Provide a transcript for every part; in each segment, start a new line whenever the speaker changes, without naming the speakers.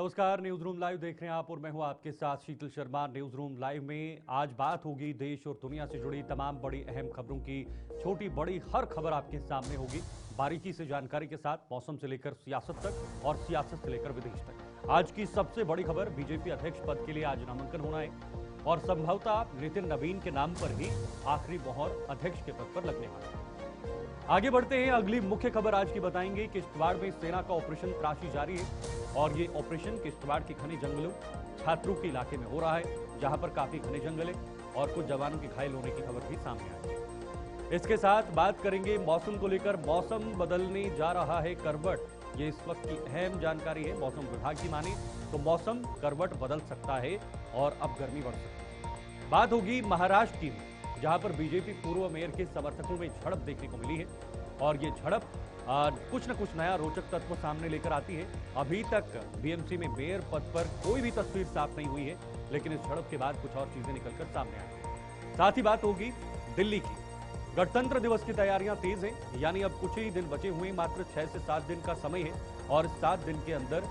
नमस्कार, news room live देख रहे हैं आप और मैं हूं आपके साथ शीतल शर्मा। न्यूज रूम लाइव में आज बात होगी देश और दुनिया से जुड़ी तमाम बड़ी अहम खबरों की। छोटी बड़ी हर खबर आपके सामने होगी, बारीकी से जानकारी के साथ, मौसम से लेकर सियासत तक और सियासत से लेकर विदेश तक। आज की सबसे बड़ी खबर, बीजेपी अध्यक्ष पद के लिए आज नामांकन होना है और संभवतः नितिन नवीन के नाम पर ही आखिरी मोहर अध्यक्ष के पद पर लगने वाला है। आगे बढ़ते हैं, अगली मुख्य खबर आज की बताएंगे। किश्तवाड़ में सेना का ऑपरेशन तलाशी जारी है और ये ऑपरेशन किश्तवाड़ के घने जंगलों, छात्रों के इलाके में हो रहा है, जहां पर काफी घने जंगल है और कुछ जवानों के घायल होने की खबर भी सामने आई है। इसके साथ बात करेंगे मौसम को लेकर। मौसम बदलने जा रहा है करवट, ये इस वक्त की अहम जानकारी है। मौसम विभाग की माने तो मौसम करवट बदल सकता है और अब गर्मी बढ़ सकती है। बात होगी महाराष्ट्र की, जहां पर बीजेपी पूर्व मेयर के समर्थकों में झड़प देखने को मिली है और ये झड़प कुछ न कुछ नया रोचक तत्व सामने लेकर आती है। अभी तक बीएमसी में मेयर पद पर कोई भी तस्वीर साफ नहीं हुई है, लेकिन इस झड़प के बाद कुछ और चीजें निकलकर सामने आई हैं। साथ ही बात होगी दिल्ली की। गणतंत्र दिवस की तैयारियां तेज हैं, यानी अब कुछ ही दिन बचे हुए, मात्र 6 से 7 दिन का समय है और 7 दिन के अंदर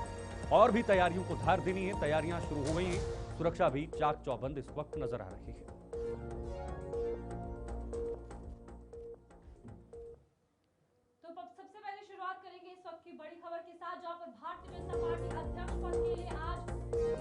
और भी तैयारियों को धार देनी है। तैयारियां शुरू हो गई हैं, सुरक्षा भी चाक चौबंद इस वक्त नजर आ रही है।
की बड़ी खबर के साथ, जहां पर भारतीय जनता पार्टी अध्यक्ष पद के लिए आज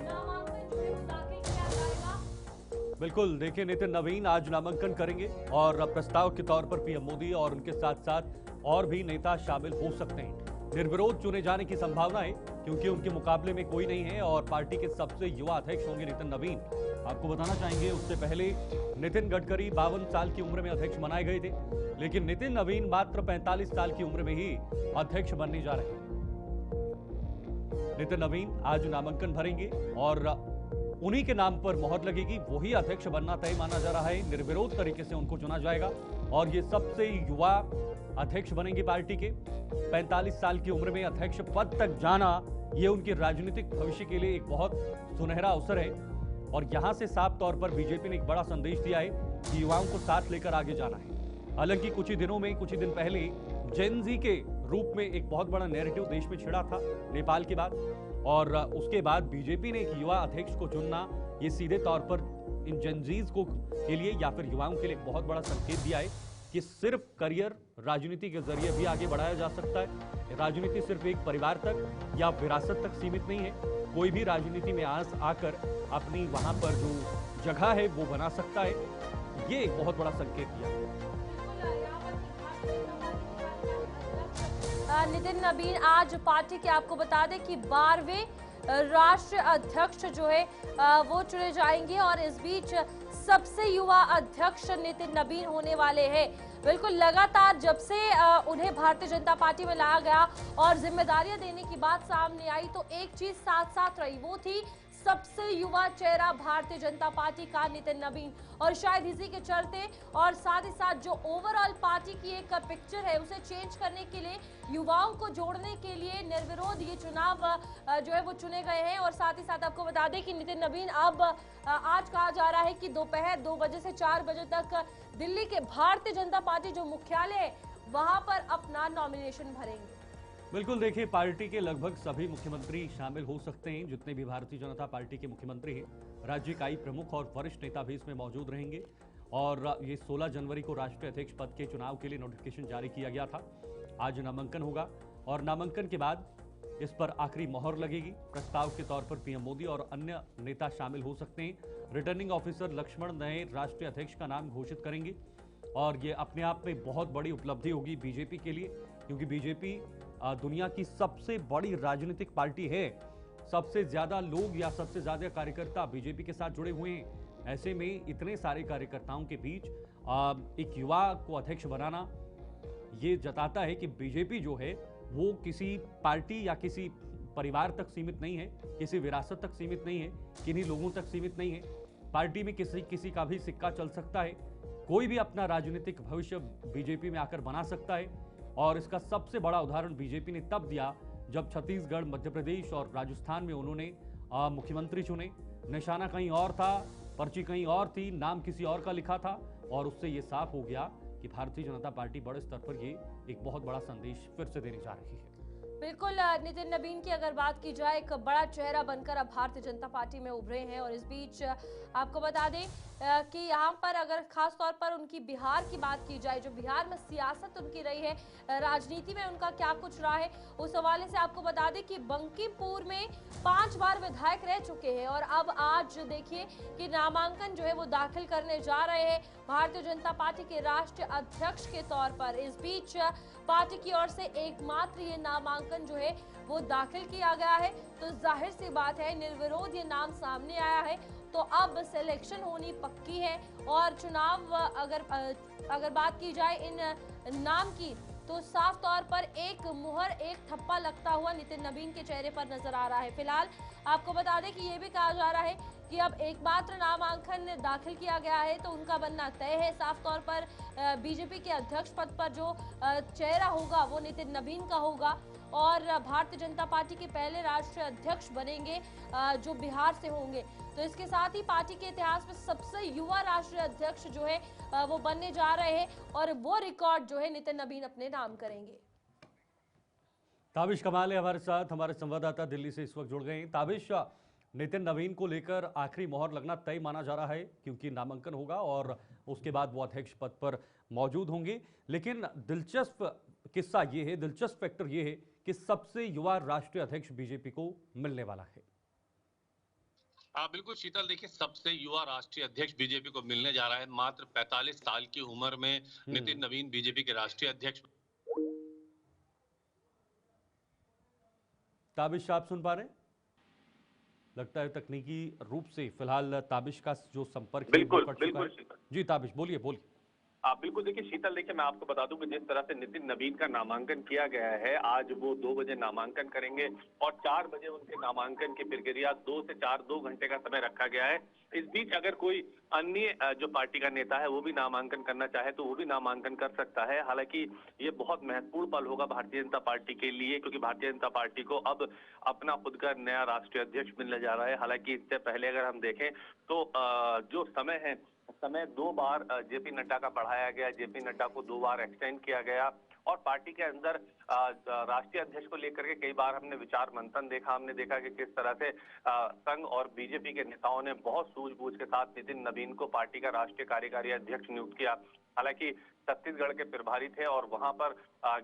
नामांकन जो है दाखिल किया जाएगा।
बिल्कुल, देखिए नितिन नवीन आज नामांकन करेंगे और प्रस्ताव के तौर पर पीएम मोदी और उनके साथ साथ और भी नेता शामिल हो सकते हैं। निर्विरोध चुने जाने की संभावना है क्योंकि उनके मुकाबले में कोई नहीं है और पार्टी के सबसे युवा अध्यक्ष होंगे नितिन नवीन। आपको बताना चाहेंगे, उससे पहले नितिन गडकरी 52 साल की उम्र में अध्यक्ष बनाए गए थे, लेकिन नितिन नवीन मात्र 45 साल की उम्र में ही अध्यक्ष बनने जा रहे हैं। नितिन नवीन आज नामांकन भरेंगे और उन्हीं के नाम पर मोहर लगेगी, वही अध्यक्ष बनना तय माना जा रहा है। निर्विरोध तरीके से उनको चुना जाएगा और ये सबसे युवा अध्यक्ष बनेंगे पार्टी के। 45 साल की उम्र में अध्यक्ष पद तक जाना, ये उनके राजनीतिक भविष्य के लिए एक बहुत सुनहरा अवसर है और यहां से साफ तौर पर बीजेपी ने एक बड़ा संदेश दिया है कि युवाओं को साथ लेकर आगे जाना है। हालांकि कुछ ही दिन पहले जेन जी के रूप में एक बहुत बड़ा नैरेटिव देश में छिड़ा था नेपाल के बाद, और उसके बाद बीजेपी ने एक युवा अध्यक्ष को चुनना, ये सीधे तौर पर इन जेनजीज को के लिए या फिर युवाओं के लिए एक बहुत बड़ा संकेत दिया है कि सिर्फ करियर राजनीति के जरिए भी आगे बढ़ाया जा सकता है। राजनीति सिर्फ एक परिवार तक या विरासत तक सीमित नहीं है, कोई भी राजनीति में आकर अपनी वहां पर जो जगह है वो बना सकता है। ये एक बहुत बड़ा संकेत दिया।
नितिन नवीन आज पार्टी के, आपको बता दें कि 12वें राष्ट्रीय अध्यक्ष जो है वो चुने जाएंगे और इस बीच सबसे युवा अध्यक्ष नितिन नवीन होने वाले हैं। बिल्कुल, लगातार जब से उन्हें भारतीय जनता पार्टी में लाया गया और जिम्मेदारियां देने की बात सामने आई तो एक चीज साथ साथ रही, वो थी सबसे युवा चेहरा भारतीय जनता पार्टी का नितिन नवीन। और शायद इसी के चलते और साथ ही साथ जो ओवरऑल पार्टी की एक पिक्चर है उसे चेंज करने के लिए, युवाओं को जोड़ने के लिए निर्विरोध ये चुनाव जो है वो चुने गए हैं। और साथ ही साथ आपको बता दें कि नितिन नवीन अब आज कहा जा रहा है कि दोपहर 2 बजे से 4 बजे तक दिल्ली के भारतीय जनता पार्टी जो मुख्यालय है वहां पर अपना नॉमिनेशन भरेंगे।
बिल्कुल, देखिए पार्टी के लगभग सभी मुख्यमंत्री शामिल हो सकते हैं, जितने भी भारतीय जनता पार्टी के मुख्यमंत्री हैं। राज्य इकाई प्रमुख और वरिष्ठ नेता भी इसमें मौजूद रहेंगे और ये 16 जनवरी को राष्ट्रीय अध्यक्ष पद के चुनाव के लिए नोटिफिकेशन जारी किया गया था। आज नामांकन होगा और नामांकन के बाद इस पर आखिरी मोहर लगेगी। प्रस्ताव के तौर पर पीएम मोदी और अन्य नेता शामिल हो सकते हैं। रिटर्निंग ऑफिसर लक्ष्मण नए राष्ट्रीय अध्यक्ष का नाम घोषित करेंगे और ये अपने आप में बहुत बड़ी उपलब्धि होगी बीजेपी के लिए, क्योंकि बीजेपी दुनिया की सबसे बड़ी राजनीतिक पार्टी है। सबसे ज्यादा लोग या सबसे ज्यादा कार्यकर्ता बीजेपी के साथ जुड़े हुए हैं। ऐसे में इतने सारे कार्यकर्ताओं के बीच एक युवा को अध्यक्ष बनाना ये जताता है कि बीजेपी जो है वो किसी पार्टी या किसी परिवार तक सीमित नहीं है, किसी विरासत तक सीमित नहीं है, किन्हीं लोगों तक सीमित नहीं है। पार्टी में किसी का भी सिक्का चल सकता है, कोई भी अपना राजनीतिक भविष्य बीजेपी में आकर बना सकता है। और इसका सबसे बड़ा उदाहरण बीजेपी ने तब दिया जब छत्तीसगढ़, मध्य प्रदेश और राजस्थान में उन्होंने मुख्यमंत्री चुने। निशाना कहीं और था, पर्ची कहीं और थी, नाम किसी और का लिखा था और उससे ये साफ हो गया कि भारतीय जनता पार्टी बड़े स्तर पर ये एक बहुत बड़ा संदेश फिर से देने जा रही है।
बिल्कुल नितिन नबीन की अगर बात की जाए, एक बड़ा चेहरा बनकर अब भारतीय जनता पार्टी में उभरे हैं। और इस बीच आपको बता दें कि यहाँ पर अगर खास तौर पर उनकी बिहार की बात की जाए, जो बिहार में सियासत उनकी रही है, राजनीति में उनका क्या कुछ रहा है, उस हवाले से आपको बता दें कि बंकीपुर में 5 बार विधायक रह चुके हैं। और अब आज देखिए कि नामांकन जो है वो दाखिल करने जा रहे हैं भारतीय जनता पार्टी के राष्ट्रीय अध्यक्ष के तौर पर। इस बीच पार्टी की ओर से एकमात्र ये नामांकन जो है वो दाखिल किया गया है। तो जाहिर सी बात है, निर्विरोध ये नाम सामने आया है, तो अब सिलेक्शन होनी पक्की है। और चुनाव अगर बात की जाए इन नाम की, तो साफ तौर पर एक मुहर, एक ठप्पा लगता हुआ नितिन नबीन के चेहरे पर नजर आ रहा है। फिलहाल आपको बता दें कि ये भी कहा जा रहा है कि अब एकमात्र नामांकन दाखिल किया गया है तो उनका बनना तय है। साफ तौर पर बीजेपी के अध्यक्ष पद पर जो चेहरा होगा वो नितिन नबीन का होगा और भारतीय जनता पार्टी के पहले राष्ट्रीय अध्यक्ष बनेंगे जो बिहार से होंगे। तो इसके साथ ही पार्टी के इतिहास में सबसे युवा राष्ट्रीय अध्यक्ष जो है वो बनने जा रहे हैं और वो रिकॉर्ड जो है नितिन नबीन अपने नाम करेंगे।
ताबिश कमाल है हमारे साथ, हमारे संवाददाता दिल्ली से इस वक्त जुड़ गए हैं। ताबिश, नितिन नवीन को लेकर आखिरी मोहर लगना तय माना जा रहा है क्योंकि नामांकन होगा और उसके बाद वो अध्यक्ष पद पर मौजूद होंगे। लेकिन दिलचस्प किस्सा ये है, दिलचस्प फैक्टर ये है कि सबसे युवा राष्ट्रीय अध्यक्ष बीजेपी को मिलने वाला है।
बिल्कुल शीतल, देखिए सबसे युवा राष्ट्रीय अध्यक्ष बीजेपी को मिलने जा रहा है। मात्र 45 साल की उम्र में नितिन नवीन बीजेपी के राष्ट्रीय अध्यक्ष।
ताबिश, आप सुन पा रहे हैं? लगता है तकनीकी रूप से फिलहाल ताबिश का जो संपर्क है वो कट चुका है। जी ताबिश, बोलिए बोलिए।
बिल्कुल, देखिए शीतल, देखिए मैं आपको बता दूं कि जिस तरह से नितिन नबीन का नामांकन किया गया है, आज वो 2 बजे नामांकन करेंगे और 4 बजे उनके नामांकन की प्रक्रिया 2 से 2 घंटे का समय रखा गया है। इस बीच अगर कोई अन्य जो पार्टी का नेता है वो भी नामांकन करना चाहे तो वो भी नामांकन कर सकता है। हालांकि ये बहुत महत्वपूर्ण पल होगा भारतीय जनता पार्टी के लिए, क्योंकि भारतीय जनता पार्टी को अब अपना खुद का नया राष्ट्रीय अध्यक्ष मिलने जा रहा है। हालांकि इससे पहले अगर हम देखें तो जो समय 2 बार जेपी नड्डा का बढ़ाया गया, जेपी नड्डा को 2 बार एक्सटेंड किया गया और पार्टी के अंदर राष्ट्रीय अध्यक्ष को लेकर के कई बार हमने विचार मंथन देखा। हमने देखा कि किस तरह से संघ और बीजेपी के नेताओं ने बहुत सूझबूझ के साथ नितिन नबीन को पार्टी का राष्ट्रीय कार्यकारी अध्यक्ष नियुक्त किया। हालांकि छत्तीसगढ़ के प्रभारी थे और वहां पर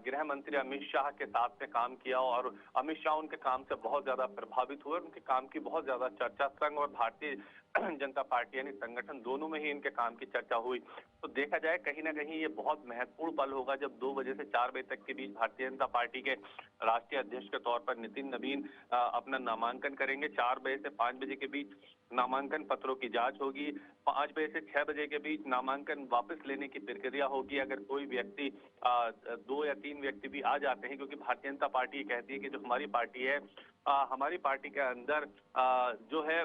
गृह मंत्री अमित शाह के साथ में काम किया और अमित शाह उनके काम से बहुत ज्यादा प्रभावित हुए। उनके काम की बहुत ज्यादा चर्चा संघ और भारतीय जनता पार्टी यानी संगठन दोनों में ही इनके काम की चर्चा हुई। तो देखा जाए कहीं ना कहीं ये बहुत महत्वपूर्ण पल होगा जब 2 बजे से 4 बजे तक के बीच भारतीय जनता पार्टी के राष्ट्रीय अध्यक्ष के तौर पर नितिन नबीन अपना नामांकन करेंगे। 4 बजे से 5 बजे के बीच नामांकन पत्रों की जांच होगी। 5 बजे से 6 बजे के बीच नामांकन वापस लेने की प्रक्रिया होगी। अगर कोई व्यक्ति 2 या 3 व्यक्ति भी आ जाते हैं, क्योंकि भारतीय जनता पार्टी कहती है कि जो हमारी पार्टी है, हमारी पार्टी के अंदर जो है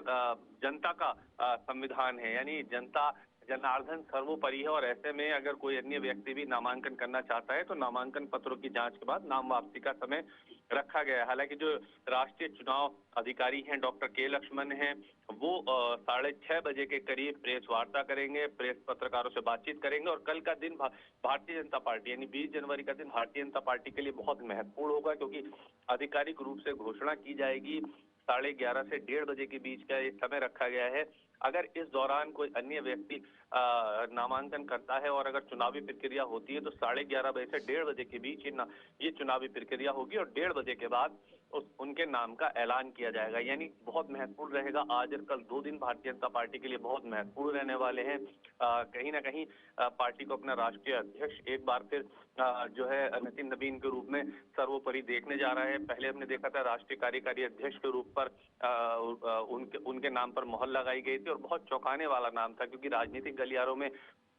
जनता का संविधान है, यानी जनता जनार्दन सर्वोपरि है और ऐसे में अगर कोई अन्य व्यक्ति भी नामांकन करना चाहता है तो नामांकन पत्रों की जांच के बाद नाम वापसी का समय रखा गया है। हालांकि जो राष्ट्रीय चुनाव अधिकारी हैं डॉक्टर के लक्ष्मण हैं, वो 6:30 बजे के करीब प्रेस वार्ता करेंगे, प्रेस पत्रकारों से बातचीत करेंगे और कल का दिन भारतीय जनता पार्टी यानी 20 जनवरी का दिन भारतीय जनता पार्टी के लिए बहुत महत्वपूर्ण होगा, क्योंकि आधिकारिक रूप से घोषणा की जाएगी। 11:30 से 1:30 बजे के बीच का ये समय रखा गया है। अगर इस दौरान कोई अन्य व्यक्ति नामांकन करता है और अगर चुनावी प्रक्रिया होती है तो 11:30 बजे से 1:30 बजे के बीच ये चुनावी प्रक्रिया होगी और 1:30 बजे के बाद उनके नाम का ऐलान किया जाएगा। यानी बहुत महत्वपूर्ण रहेगा। आज और कल 2 दिन भारतीय जनता पार्टी के लिए बहुत महत्वपूर्ण रहने वाले हैं। कहीं ना कहीं पार्टी को अपना राष्ट्रीय अध्यक्ष एक बार फिर जो है नितिन नबीन के रूप में सर्वोपरि देखने जा रहा है। पहले हमने देखा था राष्ट्रीय कार्यकारी अध्यक्ष के रूप पर उनके नाम पर मोहर लगाई गई थी और बहुत चौंकाने वाला नाम था, क्योंकि राजनीतिक गलियारों में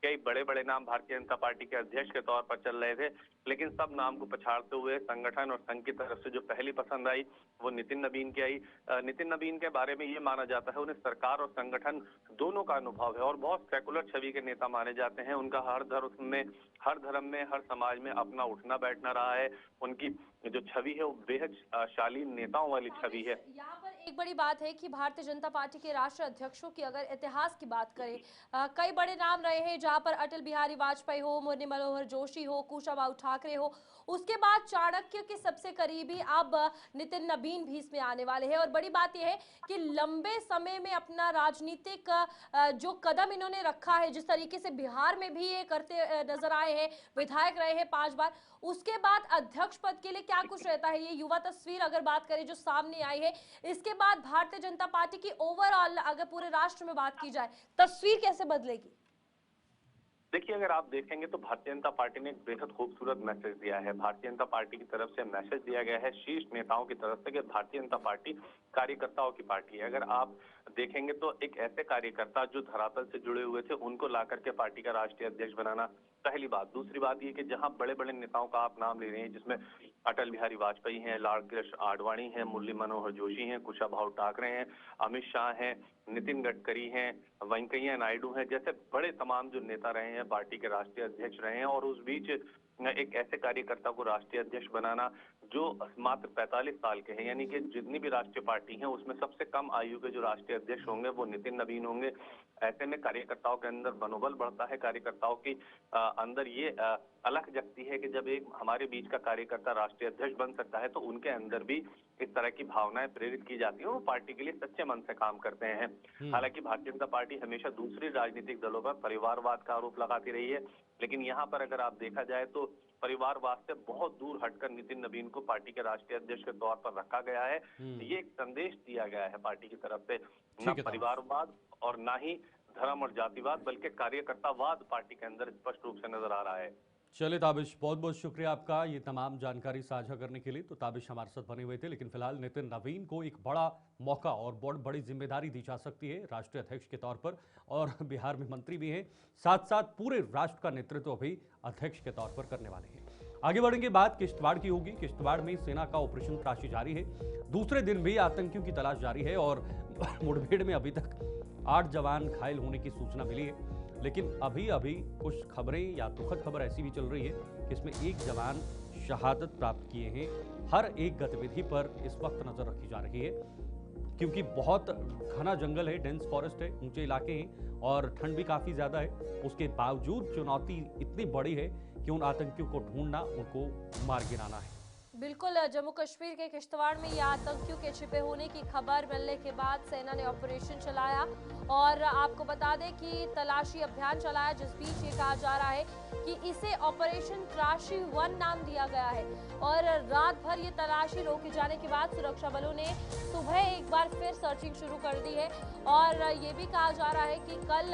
कई बड़े बड़े नाम भारतीय जनता पार्टी के अध्यक्ष के तौर पर चल रहे थे, लेकिन सब नाम को पछाड़ते हुए संगठन और संघ की तरफ से जो पहली पसंद आई वो नितिन नबीन की आई। नितिन नबीन के बारे में ये माना जाता है उन्हें सरकार और संगठन दोनों का अनुभव है और बहुत सेकुलर छवि के नेता माने जाते हैं। उनका हर धर्म में हर समाज में अपना उठना बैठना रहा है। उनकी जो छवि है वो बेहद शालीन नेताओं वाली छवि है।
यहाँ पर एक बड़ी बात है कि भारतीय जनता पार्टी के राष्ट्रीय अध्यक्षों की अगर इतिहास की बात करें, कई बड़े नाम रहे हैं, जहां पर अटल बिहारी वाजपेयी हो, मुरली मनोहर जोशी हो, कुशाभाऊ ठाकरे हो, उसके बाद चाणक्य के सबसे करीबी अब नितिन नबीन भी इसमें आने वाले हैं। और बड़ी बात यह है कि लंबे समय में अपना राजनीतिक जो कदम इन्होंने रखा है, जिस तरीके से बिहार में भी ये करते नजर आए हैं, विधायक रहे हैं 5 बार, उसके बाद अध्यक्ष पद के लिए क्या कुछ रहता है, ये युवा तस्वीर अगर बात करें जो सामने आई है, इसके बाद भारतीय जनता पार्टी की ओवरऑल अगर पूरे राष्ट्र में बात की जाए, तस्वीर कैसे बदलेगी?
देखिए, अगर आप देखेंगे तो भारतीय जनता पार्टी ने एक बेहद खूबसूरत मैसेज दिया है। भारतीय जनता पार्टी की तरफ से मैसेज दिया गया है शीर्ष नेताओं की तरफ से कि भारतीय जनता पार्टी कार्यकर्ताओं की पार्टी है। अगर आप देखेंगे तो एक ऐसे कार्यकर्ता जो धरातल से जुड़े हुए थे, उनको ला करके पार्टी का राष्ट्रीय अध्यक्ष बनाना, पहली बात। दूसरी बात ये कि जहां बड़े बड़े नेताओं का आप नाम ले रहे हैं, जिसमें अटल बिहारी वाजपेयी हैं, लाल कृष्ण आडवाणी हैं, मुरली मनोहर जोशी हैं, कुशाभाऊ ठाकरे हैं, अमित शाह हैं, नितिन गडकरी हैं, वेंकैया नायडू हैं, जैसे बड़े तमाम जो नेता रहे हैं, पार्टी के राष्ट्रीय अध्यक्ष रहे हैं, और उस बीच एक ऐसे कार्यकर्ता को राष्ट्रीय अध्यक्ष बनाना जो मात्र 45 साल के हैं, यानी कि जितनी भी राष्ट्रीय पार्टी है उसमें सबसे कम आयु के जो राष्ट्रीय अध्यक्ष होंगे वो नितिन नवीन होंगे। ऐसे में कार्यकर्ताओं के अंदर मनोबल बढ़ता है, कार्यकर्ताओं की अंदर ये अलख जगती है कि जब एक हमारे बीच का कार्यकर्ता राष्ट्रीय अध्यक्ष बन सकता है तो उनके अंदर भी इस तरह की भावनाएं प्रेरित की जाती हैं, वो पार्टी के लिए सच्चे मन से काम करते हैं। हालांकि भारतीय जनता पार्टी हमेशा दूसरे राजनीतिक दलों पर परिवारवाद का आरोप लगाती रही है, लेकिन यहाँ पर अगर आप देखा जाए तो परिवारवाद से बहुत दूर हटकर नितिन नवीन को पार्टी के राष्ट्रीय अध्यक्ष के तौर पर रखा गया है। ये एक संदेश दिया गया है पार्टी की तरफ से, न परिवारवाद और ना ही धर्म और जातिवाद, बल्कि कार्यकर्तावाद पार्टी के अंदर स्पष्ट रूप से नजर आ रहा है।
चलिए ताबिश, बहुत बहुत शुक्रिया आपका ये तमाम जानकारी साझा करने के लिए। तो ताबिश हमारे साथ बने हुए थे, लेकिन फिलहाल नितिन नवीन को एक बड़ा मौका और बहुत बड़ी जिम्मेदारी दी जा सकती है राष्ट्रीय अध्यक्ष के तौर पर, और बिहार में मंत्री भी हैं, साथ साथ पूरे राष्ट्र का नेतृत्व भी अध्यक्ष के तौर पर करने वाले हैं। आगे बढ़ेंगे, बात किश्तवाड़ की होगी। किश्तवाड़ में सेना का ऑपरेशन तलाशी जारी है, दूसरे दिन भी आतंकियों की तलाश जारी है, और मुठभेड़ में अभी तक 8 जवान घायल होने की सूचना मिली है। लेकिन अभी अभी कुछ खबरें या दुखद खबर ऐसी भी चल रही है कि इसमें एक जवान शहादत प्राप्त किए हैं। हर एक गतिविधि पर इस वक्त नजर रखी जा रही है, क्योंकि बहुत घना जंगल है, डेंस फॉरेस्ट है, ऊंचे इलाके हैं और ठंड भी काफी ज्यादा है। उसके बावजूद चुनौती इतनी बड़ी है कि उन आतंकियों को ढूंढना, उनको मार गिराना है।
बिल्कुल, जम्मू कश्मीर के किश्तवाड़ में ये आतंकियों के छिपे होने की खबर मिलने के बाद सेना ने ऑपरेशन चलाया, और आपको बता दें कि तलाशी अभियान चलाया, जिस बीच ये कहा जा रहा है कि इसे ऑपरेशन त्राशी 1 नाम दिया गया है। और रात भर ये तलाशी रोके जाने के बाद सुरक्षा बलों ने सुबह एक बार फिर सर्चिंग शुरू कर दी है, और ये भी कहा जा रहा है कि कल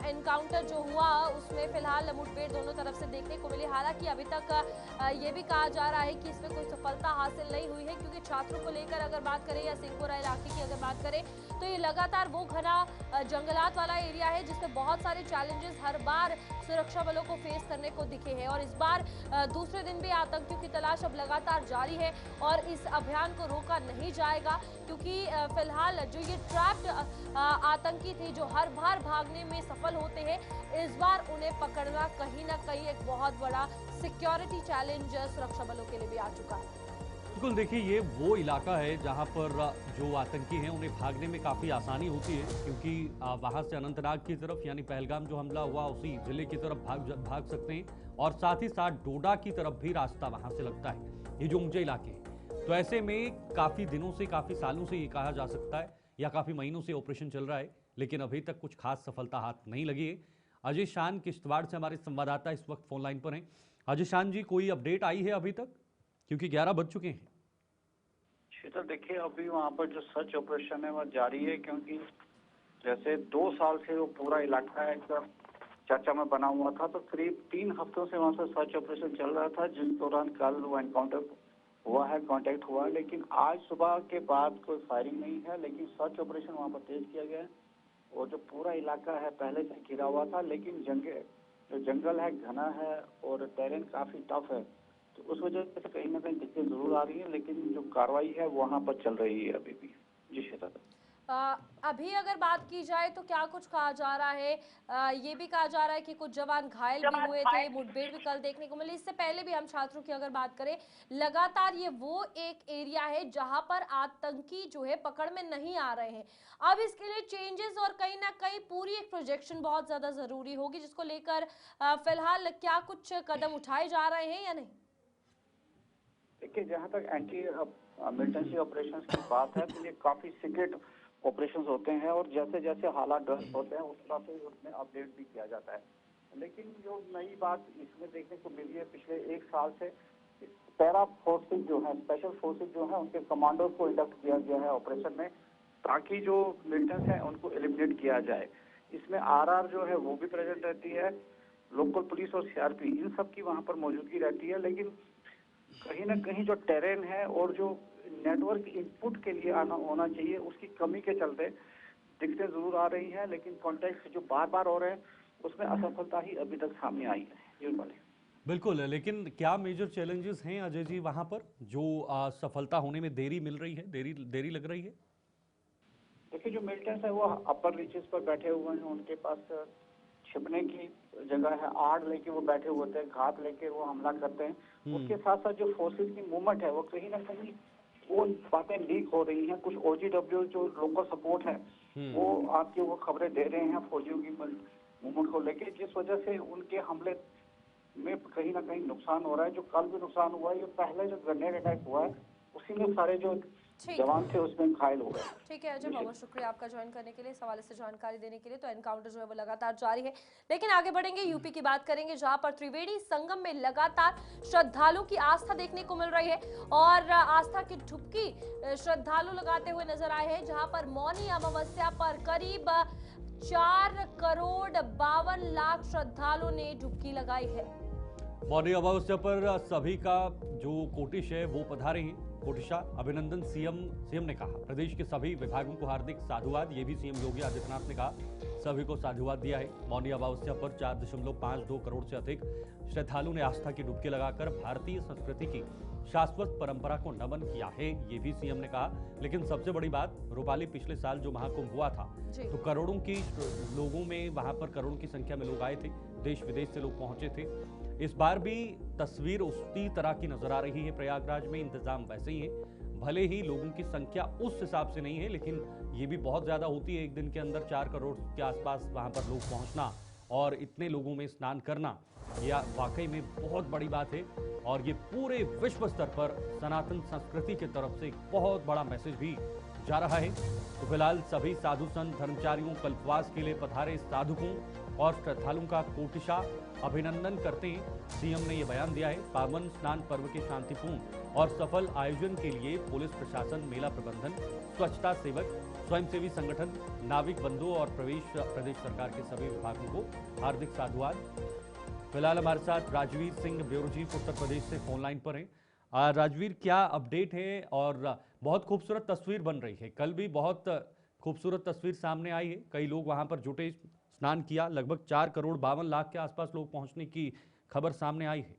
एनकाउंटर जो हुआ उसमें फिलहाल मुठभेड़ दोनों तरफ से देखने को मिली। हालांकि अभी तक ये भी कहा जा रहा है कि इसमें कोई सफलता हासिल नहीं हुई है, क्योंकि छात्रों को लेकर अगर बात करें या सिंहपुरा इलाके की अगर बात करें तो ये लगातार वो घना जंगलात वाला एरिया है जिसमें बहुत सारे चैलेंजेस हर बार सुरक्षा बलों को फेस करने को दिखे हैं। और इस बार दूसरे दिन भी आतंकियों की तलाश अब लगातार जारी है, और इस अभियान को रोका नहीं जाएगा, क्योंकि फिलहाल जो ये ट्रैप्ड आतंकी थे जो हर बार भागने में सफल होते हैं, इस बार उन्हें पकड़ना कहीं ना कहीं एक बहुत बड़ा सिक्योरिटी चैलेंज सुरक्षा बलों के लिए भी आ चुका है।
बिल्कुल, देखिए ये वो इलाका है जहां पर जो आतंकी हैं उन्हें भागने में काफ़ी आसानी होती है, क्योंकि वहां से अनंतनाग की तरफ यानी पहलगाम जो हमला हुआ उसी जिले की तरफ भाग सकते हैं, और साथ ही साथ डोडा की तरफ भी रास्ता वहां से लगता है, ये जो ऊंचे इलाके हैं। तो ऐसे में काफ़ी दिनों से, काफ़ी सालों से ये कहा जा सकता है या काफ़ी महीनों से ऑपरेशन चल रहा है, लेकिन अभी तक कुछ खास सफलता हाथ नहीं लगी है। अजय शान किश्तवाड़ से हमारे संवाददाता इस वक्त फोन लाइन पर हैं। अजय शान जी, कोई अपडेट आई है अभी तक, क्योंकि 11 बज चुके हैं?
शीतल, देखिए अभी वहाँ पर जो सर्च ऑपरेशन है वह जारी है, क्योंकि जैसे 2 साल से वो पूरा इलाका एक चर्चा में बना हुआ था, तो करीब 3 हफ्तों से वहाँ पर सर्च ऑपरेशन चल रहा था, जिस दौरान कल वो एनकाउंटर हुआ है, कांटेक्ट हुआ है, लेकिन आज सुबह के बाद कोई फायरिंग नहीं है। लेकिन सर्च ऑपरेशन वहाँ पर तेज किया गया है, और जो पूरा इलाका है पहले से घिरा हुआ था, लेकिन जो जंगल है घना है और टेरेन काफी टफ है, तो उस वजह से कहीं ना कहीं दिक्कत जरूर आ रही है, लेकिन जो कार्रवाई है वहाँ पर चल रही है अभी भी। जी शीतल।
अभी अगर बात की जाए तो क्या कुछ कहा जा रहा है? ये भी कहा जा रहा है कि कुछ जवान घायल भी हुए थे, मुठभेड़ भी कल देखने को मिली। इससे पहले भी हम छात्रों की अगर बात करें, लगातार ये वो एक एरिया है जहां पर आतंकी जो है पकड़ में नहीं आ रहे हैं। अब इसके लिए चेंजेस और कहीं ना कहीं पूरी एक प्रोजेक्शन बहुत ज्यादा जरूरी होगी, जिसको लेकर फिलहाल क्या कुछ कदम उठाए जा रहे हैं या नहीं?
देखिए, जहाँ तक एंटी मिलिटेंसी ऑपरेशंस की बात है तो ये काफी सीक्रेट ऑपरेशंस होते हैं और जैसे जैसे हालात डेवलप होते हैं उस तरह से उसमें अपडेट भी किया जाता है। लेकिन जो नई बात इसमें देखने को मिली है पिछले एक साल से, पैरा फोर्सेज जो है, स्पेशल फोर्सेज जो है, उनके कमांडोज को इंडक्ट किया गया है ऑपरेशन में, ताकि जो मिलिटेंट्स हैं उनको एलिमिनेट किया जाए। इसमें आरआर जो है वो भी प्रेजेंट रहती है, लोकल पुलिस और सीआरपी इन सब की वहाँ पर मौजूदगी रहती है। लेकिन कहीं ना कहीं जो टेरेन है और जो नेटवर्क इनपुट के लिए आना होना चाहिए, उसकी कमी के चलते दिक्कतें जरूर आ रही हैं। लेकिन कॉन्टेक्स्ट जो बार बार हो रहे हैं उसमें असफलता ही अभी तक सामने आई है। जी वाले
बिल्कुल, लेकिन क्या मेजर चैलेंजेस हैं अजय जी वहां पर जो सफलता होने में देरी मिल रही है, देरी लग रही है?
देखिए, जो मिलिटेंट्स है वो अपर रीचेस पर बैठे हुए हैं, उनके पास छिपने की जगह है, आड़ लेके वो बैठे हुए थे, घात लेके वो हमला करते हैं। उसके साथ साथ जो फोर्सेज की मूवमेंट है वो कहीं ना कहीं वो बातें लीक हो रही हैं। कुछ ओजीडब्ल्यू जो लोकल सपोर्ट है वो आपकी वो खबरें दे रहे हैं फौजियों की मूवमेंट को लेके, जिस वजह से उनके हमले में कहीं ना कहीं नुकसान हो रहा है। जो कल भी नुकसान हुआ है, ये पहले जो ग्रेनेड अटैक हुआ है उसी में सारे जो जवान थे उसमें घायल हो गए।
ठीक है अजय, बहुत शुक्रिया आपका ज्वाइन करने के लिए, इस हवाले से जानकारी देने के लिए। तो एनकाउंटर जो है वो लगातार जारी है, लेकिन आगे बढ़ेंगे, यूपी की बात करेंगे, जहां पर त्रिवेणी संगम में लगातार श्रद्धालुओं की आस्था देखने को मिल रही है और आस्था की डुबकी श्रद्धालु लगाते हुए नजर आए हैं। जहां पर मौनी अमावस्या पर करीब 4,52,00,000 श्रद्धालुओं ने डुबकी लगाई है।
मौनी अमावस्या पर सभी का जो कोटिश है वो पधारे हैं। कोटिशा अभिनंदन सीएम ने कहा, प्रदेश के सभी विभागों को हार्दिक साधुवाद। ये भी सीएम योगी आदित्यनाथ ने कहा, सभी को साधुवाद दिया है। मौनी अमावस्या पर 4.52 करोड़ से अधिक श्रद्धालु ने आस्था की डुबकी लगाकर भारतीय संस्कृति की शाश्वत परंपरा को नमन किया है, ये भी सीएम ने कहा। लेकिन सबसे बड़ी बात, रूपाली पिछले साल जो महाकुंभ हुआ था तो करोड़ों की लोगों में वहां पर करोड़ों की संख्या में लोग आए थे, देश विदेश से लोग पहुंचे थे। इस बार भी तस्वीर उसी तरह की नजर आ रही है। प्रयागराज में इंतजाम वैसे ही है, भले ही लोगों की संख्या उस हिसाब से नहीं है, लेकिन ये भी बहुत ज्यादा होती है। एक दिन के अंदर 4 करोड़ के आसपास वहां पर लोग पहुंचना और इतने लोगों में स्नान करना, यह वाकई में बहुत बड़ी बात है और ये पूरे विश्व स्तर पर सनातन संस्कृति की तरफ से एक बहुत बड़ा मैसेज भी जा रहा है। तो फिलहाल सभी साधु संत धर्मचारियों, कल्पवास के लिए पधारे साधुकों और श्रद्धालुओं का कोटिशा अभिनंदन करते हैं सीएम ने यह बयान दिया है। पावन स्नान पर्व के शांतिपूर्ण और सफल आयोजन के लिए पुलिस प्रशासन, मेला प्रबंधन, स्वच्छता सेवक, स्वयंसेवी संगठन, नाविक बंधु और प्रदेश सरकार के सभी विभागों को हार्दिक साधुवाद। फिलहाल हमारे साथ राजवीर सिंह, ब्यूरो चीफ, उत्तर प्रदेश से फोन लाइन पर हैं। राजवीर, क्या अपडेट है? और बहुत खूबसूरत तस्वीर बन रही है, कल भी बहुत खूबसूरत तस्वीर सामने आई है, कई लोग वहां पर जुटे, स्नान किया, लगभग 4,52,00,000 के आसपास लोग पहुंचने की खबर सामने आई है।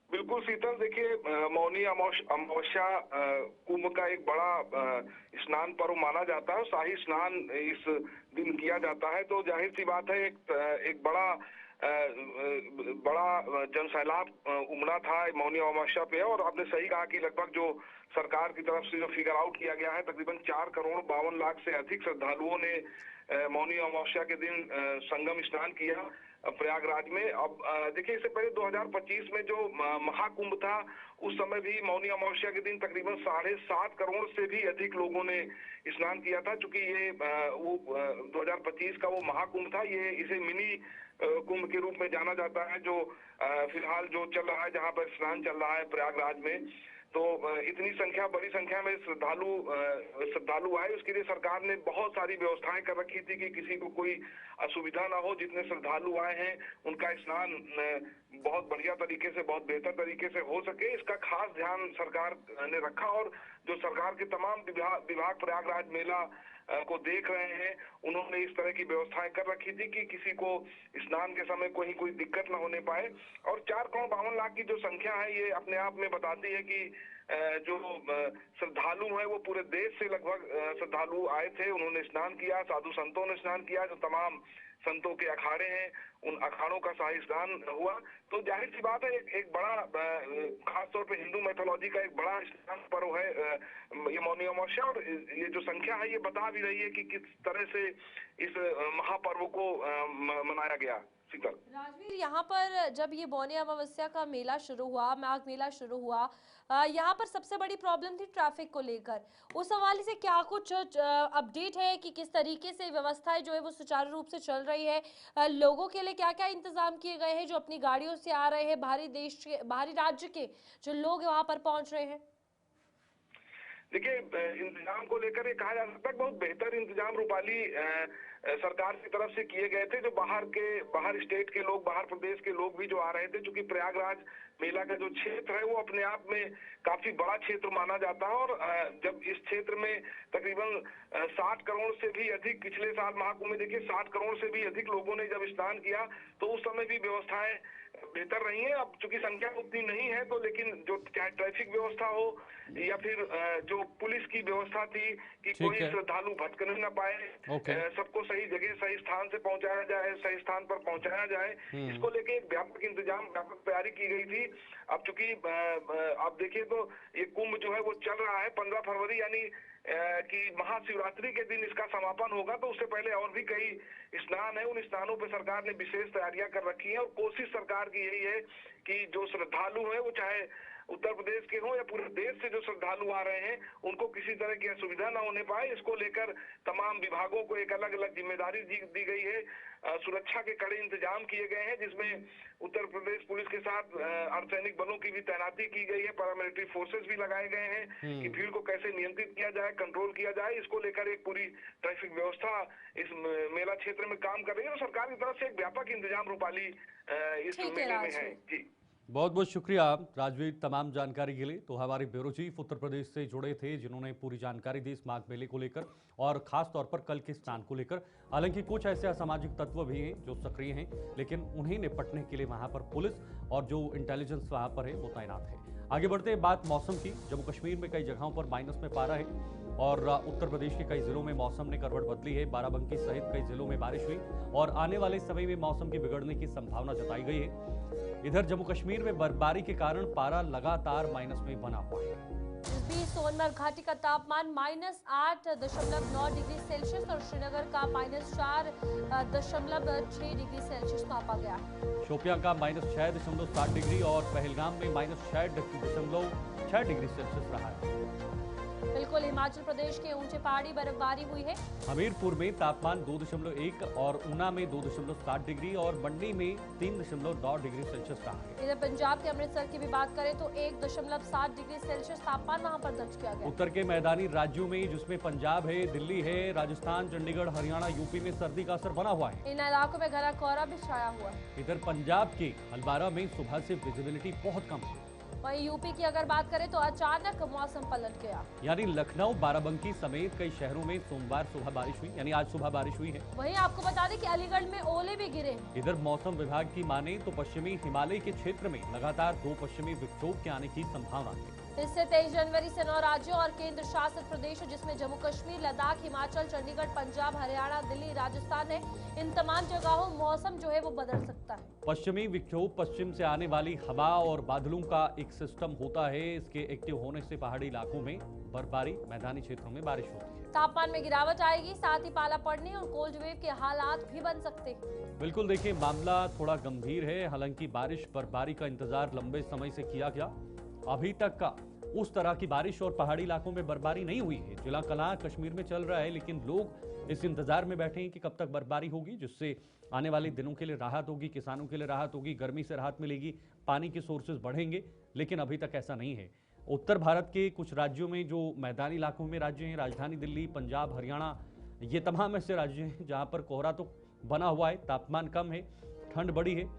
बिल्कुल शीतल, देखिए मौनी अमावस्या कुंभ का एक बड़ा स्नान पर्व माना जाता है। शाही स्नान इस दिन किया जाता है, तो जाहिर सी बात है एक बड़ा जनसैलाब उमड़ा था मौनी अमावस्या पे। और आपने सही कहा कि लगभग जो सरकार की तरफ से जो फिगर आउट किया गया है, तकरीबन 4,52,00,000 से अधिक श्रद्धालुओं ने मौनी अमावस्या के दिन संगम स्नान किया प्रयागराज में। अब देखिए, इससे पहले 2025 में जो महाकुंभ था उस समय भी मौनी अमावस्या के दिन तकरीबन 7.5 करोड़ से भी अधिक लोगों ने स्नान किया था। चूंकि ये वो 2025 का वो महाकुंभ था, ये इसे मिनी कुंभ के रूप में जाना जाता है, जो फिलहाल जो चल रहा है, जहां पर स्नान चल रहा है प्रयागराज में। तो इतनी संख्या, बड़ी संख्या में श्रद्धालु आए, उसके लिए सरकार ने बहुत सारी व्यवस्थाएं कर रखी थी कि किसी को कोई असुविधा ना हो। जितने श्रद्धालु आए हैं उनका स्नान बहुत बढ़िया तरीके से, बहुत बेहतर तरीके से हो सके, इसका खास ध्यान सरकार ने रखा। और जो सरकार के तमाम विभाग प्रयागराज मेला को देख रहे हैं, उन्होंने इस तरह की व्यवस्थाएं कर रखी थी कि किसी को स्नान के समय कोई दिक्कत न होने पाए। और 4,52,00,000 की जो संख्या है, ये अपने आप में बताती है कि जो श्रद्धालु हैं वो पूरे देश से लगभग श्रद्धालु आए थे। उन्होंने स्नान किया, साधु संतों ने स्नान किया, जो तमाम संतों के अखाड़े हैं उन अखाड़ों का शाही स्नान हुआ। तो जाहिर सी बात है एक बड़ा खासतौर पे हिंदू मैथोलॉजी का एक बड़ा स्नान पर्व है ये मौनी अमावस्या, और ये जो संख्या है ये बता भी रही है कि किस तरह से इस महापर्व को मनाया गया। शीतल,
राजवीर, यहाँ पर जब ये मौनी अमावस्या का मेला शुरू हुआ, माघ मेला शुरू हुआ, यहाँ पर सबसे बड़ी प्रॉब्लम थी ट्रैफिक को लेकर। उस हवाले से क्या कुछ अपडेट है कि किस तरीके से व्यवस्थाएं जो है वो सुचारू रूप से चल रही है? लोगों के लिए क्या क्या इंतजाम किए गए हैं जो अपनी गाड़ियों से आ रहे हैं, बाहरी राज्य के जो लोग वहाँ पर पहुंच रहे हैं?
देखिए, इंतजाम को लेकर ये कहा जा सकता है बहुत बेहतर इंतजाम रूपाली सरकार की तरफ से किए गए थे। जो बाहर स्टेट के लोग, बाहर प्रदेश के लोग भी जो आ रहे थे, क्योंकि प्रयागराज मेला का जो क्षेत्र है वो अपने आप में काफी बड़ा क्षेत्र माना जाता है, और जब इस क्षेत्र में तकरीबन 60 करोड़ से भी अधिक, पिछले साल महाकुंभ में देखिए 60 करोड़ से भी अधिक लोगों ने जब स्नान किया तो उस समय भी व्यवस्थाएं बेहतर रही है। अब चूंकि संख्या उतनी नहीं है तो, लेकिन जो चाहे ट्रैफिक व्यवस्था हो या फिर जो पुलिस की व्यवस्था थी कि कोई श्रद्धालु भटकने न पाए, सबको सही जगह सही स्थान से पहुंचाया जाए, सही स्थान पर पहुंचाया जाए, इसको लेके एक व्यापक इंतजाम, व्यापक तैयारी की गई थी। अब चूंकि आप देखिए तो ये कुंभ जो है वो चल रहा है 15 फरवरी, यानी कि महाशिवरात्रि के दिन इसका समापन होगा, तो उससे पहले और भी कई स्नान है। उन स्नानों पे सरकार ने विशेष तैयारियां कर रखी है, और कोशिश सरकार की यही है कि जो श्रद्धालु हैं वो चाहे उत्तर प्रदेश के हों या पूरे देश से जो श्रद्धालु आ रहे हैं उनको किसी तरह की असुविधा न होने पाए, इसको लेकर तमाम विभागों को एक अलग अलग जिम्मेदारी दी गई है। सुरक्षा के कड़े इंतजाम किए गए हैं, जिसमें उत्तर प्रदेश पुलिस के साथ अर्धसैनिक बलों की भी तैनाती की गई है, पैरामिलिट्री फोर्सेस भी लगाए गए हैं कि भीड़ को कैसे नियंत्रित किया जाए, कंट्रोल किया जाए। इसको लेकर एक पूरी ट्रैफिक व्यवस्था इस मेला क्षेत्र में काम कर रही है, और सरकार की तरफ से एक व्यापक इंतजाम रूपाली इस मेले में है। जी,
बहुत बहुत शुक्रिया राजवीर तमाम जानकारी के लिए। तो हमारे ब्यूरो चीफ उत्तर प्रदेश से जुड़े थे, जिन्होंने पूरी जानकारी दी इस माघ मेले को लेकर और खास तौर पर कल के स्नान को लेकर। हालांकि कुछ ऐसे असामाजिक तत्व भी हैं जो सक्रिय हैं, लेकिन उन्हें निपटने के लिए वहां पर पुलिस और जो इंटेलिजेंस वहां पर है वो तैनात है। आगे बढ़ते हैं बात मौसम की। जम्मू कश्मीर में कई जगहों पर माइनस में पारा है और उत्तर प्रदेश के कई जिलों में मौसम ने करवट बदली है। बाराबंकी सहित कई जिलों में बारिश हुई और आने वाले समय में मौसम के बिगड़ने की संभावना जताई गई है। इधर जम्मू कश्मीर में बर्फबारी के कारण पारा लगातार माइनस में बना हुआ है।
इस बीच सोनमर्ग घाटी का तापमान -8.9 डिग्री सेल्सियस और श्रीनगर का -4.6 डिग्री सेल्सियस मापा गया।
शोपियां का -6.7 डिग्री और पहलगाम में -6.6 डिग्री सेल्सियस रहा है।
बिल्कुल हिमाचल प्रदेश के ऊंचे पहाड़ी बर्फबारी हुई है।
हमीरपुर में तापमान 2.1 और ऊना में 2.7 डिग्री और मंडी में 3.9 डिग्री सेल्सियस रहा है।
इधर पंजाब के अमृतसर की भी बात करें तो 1.7 डिग्री सेल्सियस तापमान वहां पर दर्ज किया गया।
उत्तर के मैदानी राज्यों में, जिसमें पंजाब है, दिल्ली है, राजस्थान, चंडीगढ़, हरियाणा, यूपी में सर्दी का असर बना हुआ है।
इन इलाकों में घना कोहरा भी छाया हुआ है।
इधर पंजाब के हलबारा में सुबह से विजिबिलिटी बहुत कम है।
वहीं यूपी की अगर बात करें तो अचानक मौसम पलट गया,
यानी लखनऊ, बाराबंकी समेत कई शहरों में सोमवार सुबह बारिश हुई, यानी आज सुबह बारिश हुई है।
वहीं आपको बता दें कि अलीगढ़ में ओले भी गिरे।
इधर मौसम विभाग की माने तो पश्चिमी हिमालय के क्षेत्र में लगातार 2 पश्चिमी विक्षोभ के आने की संभावना है।
इससे 23 जनवरी से 9 राज्यों और केंद्र शासित प्रदेशों जिसमें जम्मू कश्मीर, लद्दाख, हिमाचल, चंडीगढ़, पंजाब, हरियाणा, दिल्ली, राजस्थान है, इन तमाम जगहों मौसम जो है वो बदल सकता है।
पश्चिमी विक्षोभ पश्चिम से आने वाली हवा और बादलों का एक सिस्टम होता है। इसके एक्टिव होने से पहाड़ी इलाकों में बर्फबारी, मैदानी क्षेत्रों में बारिश होती है।
तापमान में गिरावट आएगी, साथ ही पाला पड़ने और कोल्ड वेव के हालात भी बन सकते हैं।
बिल्कुल, देखिए मामला थोड़ा गंभीर है। हालांकि बारिश बर्फबारी का इंतजार लंबे समय से किया गया, अभी तक का उस तरह की बारिश और पहाड़ी इलाकों में बर्फबारी नहीं हुई है। जिला कलां कश्मीर में चल रहा है, लेकिन लोग इस इंतजार में बैठे हैं कि कब तक बर्फबारी होगी, जिससे आने वाले दिनों के लिए राहत होगी, किसानों के लिए राहत होगी, गर्मी से राहत मिलेगी, पानी के सोर्सेज बढ़ेंगे। लेकिन अभी तक ऐसा नहीं है। उत्तर भारत के कुछ राज्यों में जो मैदानी इलाकों में राज्य हैं, राजधानी दिल्ली, पंजाब, हरियाणा, ये तमाम ऐसे राज्य हैं जहां पर कोहरा तो बना हुआ है, तापमान कम है, ठंड बढ़ी है।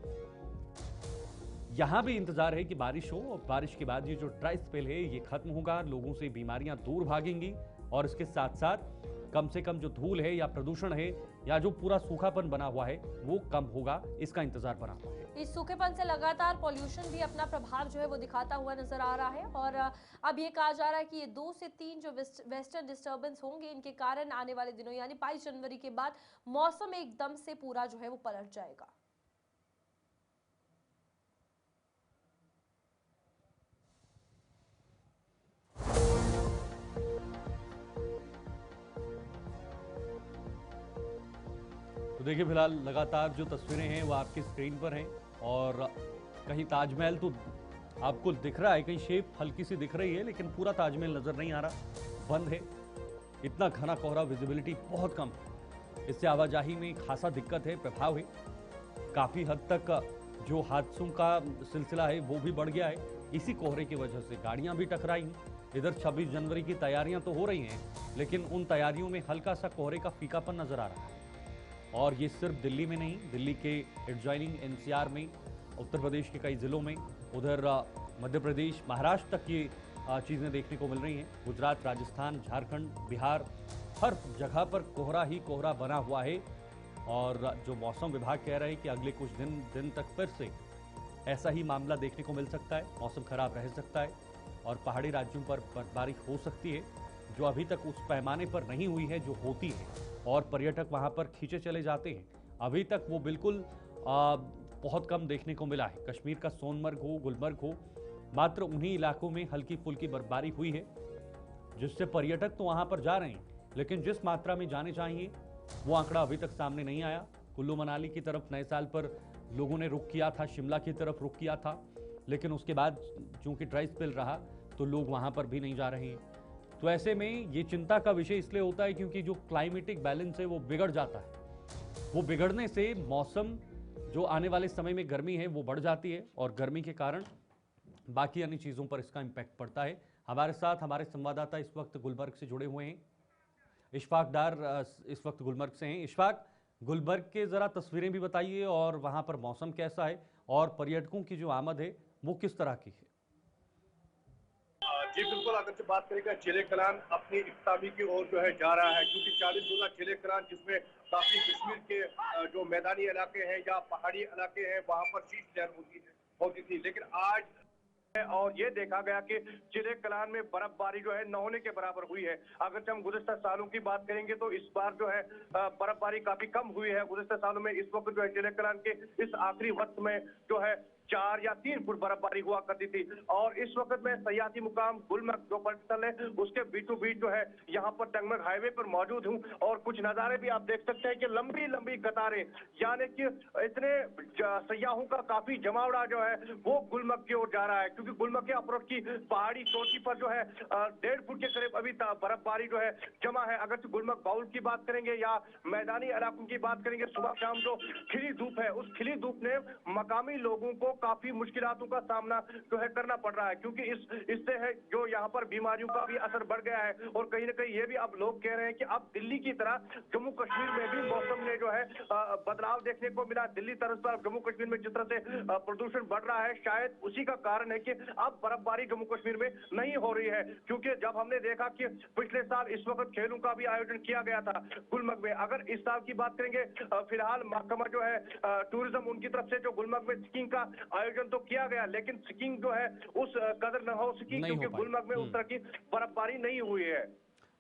यहाँ भी इंतजार है कि बारिश हो और बारिश के बाद ये जो ड्राई स्पेल है ये खत्म होगा, लोगों से बीमारियां दूर भागेंगी और इसके साथ साथ कम से कम जो धूल है या प्रदूषण है या जो पूरा सूखापन बना हुआ है वो कम होगा, इसका इंतजार बना हुआ है।
इस सूखेपन से लगातार पॉल्यूशन भी अपना प्रभाव जो है वो दिखाता हुआ नजर आ रहा है और अब ये कहा जा रहा है कि ये 2 से 3 जो वेस्टर्न डिस्टर्बेंस होंगे, इनके कारण आने वाले दिनों यानी 22 जनवरी के बाद मौसम एकदम से पूरा जो है वो पलट जाएगा।
तो देखिए फिलहाल लगातार जो तस्वीरें हैं वो आपकी स्क्रीन पर हैं और कहीं ताजमहल तो आपको दिख रहा है, कहीं शेप हल्की सी दिख रही है, लेकिन पूरा ताजमहल नजर नहीं आ रहा, बंद है। इतना घना कोहरा, विजिबिलिटी बहुत कम है, इससे आवाजाही में खासा दिक्कत है, प्रभाव है। काफी हद तक जो हादसों का सिलसिला है वो भी बढ़ गया है इसी कोहरे की वजह से। गाड़ियां भी टकराई हैं। इधर 26 जनवरी की तैयारियां तो हो रही हैं, लेकिन उन तैयारियों में हल्का सा कोहरे का फीकापन नजर आ रहा है। और ये सिर्फ दिल्ली में नहीं, दिल्ली के एडजॉइनिंग एनसीआर में, उत्तर प्रदेश के कई जिलों में, उधर मध्य प्रदेश, महाराष्ट्र तक ये चीज़ें देखने को मिल रही हैं। गुजरात, राजस्थान, झारखंड, बिहार, हर जगह पर कोहरा ही कोहरा बना हुआ है। और जो मौसम विभाग कह रहा है कि अगले कुछ दिन तक फिर से ऐसा ही मामला देखने को मिल सकता है, मौसम खराब रह सकता है और पहाड़ी राज्यों पर बर्फबारी हो सकती है, जो अभी तक उस पैमाने पर नहीं हुई है जो होती है, और पर्यटक वहां पर खींचे चले जाते हैं। अभी तक वो बिल्कुल बहुत कम देखने को मिला है। कश्मीर का सोनमर्ग हो, गुलमर्ग हो, मात्र उन्हीं इलाकों में हल्की फुल्की बर्फबारी हुई है, जिससे पर्यटक तो वहां पर जा रहे हैं, लेकिन जिस मात्रा में जाने चाहिए वो आंकड़ा अभी तक सामने नहीं आया। कुल्लू मनाली की तरफ नए साल पर लोगों ने रुख किया था, शिमला की तरफ रुख किया था, लेकिन उसके बाद चूंकि ड्राई स्पेल रहा तो लोग वहां पर भी नहीं जा रहे हैं। तो ऐसे में ये चिंता का विषय इसलिए होता है क्योंकि जो क्लाइमेटिक बैलेंस है वो बिगड़ जाता है। वो बिगड़ने से मौसम, जो आने वाले समय में गर्मी है वो बढ़ जाती है और गर्मी के कारण बाकी अन्य चीज़ों पर इसका इम्पैक्ट पड़ता है। हमारे साथ हमारे संवाददाता इस वक्त गुलबर्ग से जुड़े हुए हैं, इशफाक डार इस वक्त गुलबर्ग से हैं। इशफाक, गुलबर्ग के ज़रा तस्वीरें भी बताइए और वहाँ पर मौसम कैसा है और पर्यटकों की जो आमद है वो किस तरह की है?
जी बिल्कुल, अगर से बात करेंगे चिले कलान अपनी इख्तितामी की ओर जो है जा रहा है, क्योंकि 40 रोजा चिले कलान जिसमें काफी कश्मीर के जो मैदानी इलाके हैं या पहाड़ी इलाके हैं वहां पर शीतलहर होती थी, लेकिन आज और ये देखा गया कि चिले कलान में बर्फबारी जो है न होने के बराबर हुई है। अगर हम गुज़िश्ता सालों की बात करेंगे तो इस बार जो है बर्फबारी काफी कम हुई है। गुज़िश्ता सालों में इस वक्त जो है चिले कलान के इस आखिरी वक्त में जो है 4 या 3 फुट बर्फबारी हुआ करती थी, और इस वक्त में सयाती मुकाम गुलमर्ग जो पर्यटन स्थल है उसके बीचों बीच जो है यहाँ पर टंगमर्ग हाईवे पर मौजूद हूँ, और कुछ नजारे भी आप देख सकते हैं कि लंबी लंबी कतारें, यानी कि इतने सयाहों का काफी जमावड़ा जो है वो गुलमर्ग की ओर जा रहा है, क्योंकि गुलमर्ग के अप्रोच की पहाड़ी चोटी पर जो है 1.5 फुट के करीब अभी बर्फबारी जो है जमा है। अगर गुलमर्ग बाउल की बात करेंगे या मैदानी इलाकों की बात करेंगे, सुबह शाम जो खिली धूप है उस खिली धूप ने मकामी लोगों को काफी मुश्किलातों का सामना जो है करना पड़ रहा है, क्योंकि इससे है जो यहाँ पर बीमारियों का भी असर बढ़ गया है। और कहीं ना कहीं ये भी अब लोग कह रहे हैं कि अब दिल्ली की तरह जम्मू कश्मीर में भी मौसम ने जो है बदलाव देखने को मिला। दिल्ली तरफ पर जम्मू कश्मीर में जिस तरह से प्रदूषण बढ़ रहा है, शायद उसी का कारण है कि अब बर्फबारी जम्मू कश्मीर में नहीं हो रही है, क्योंकि जब हमने देखा कि पिछले साल इस वक्त खेलों का भी आयोजन किया गया था गुलमर्ग में। अगर इस साल की बात करेंगे, फिलहाल महकमा जो है टूरिज्म उनकी तरफ से जो गुलमर्ग में स्कीइंग का आयोजन तो किया गया, लेकिन स्कीइंग जो है उस कदर न हो सकी क्योंकि गुलमर्ग में उस तरह की बर्फबारी नहीं हुई है।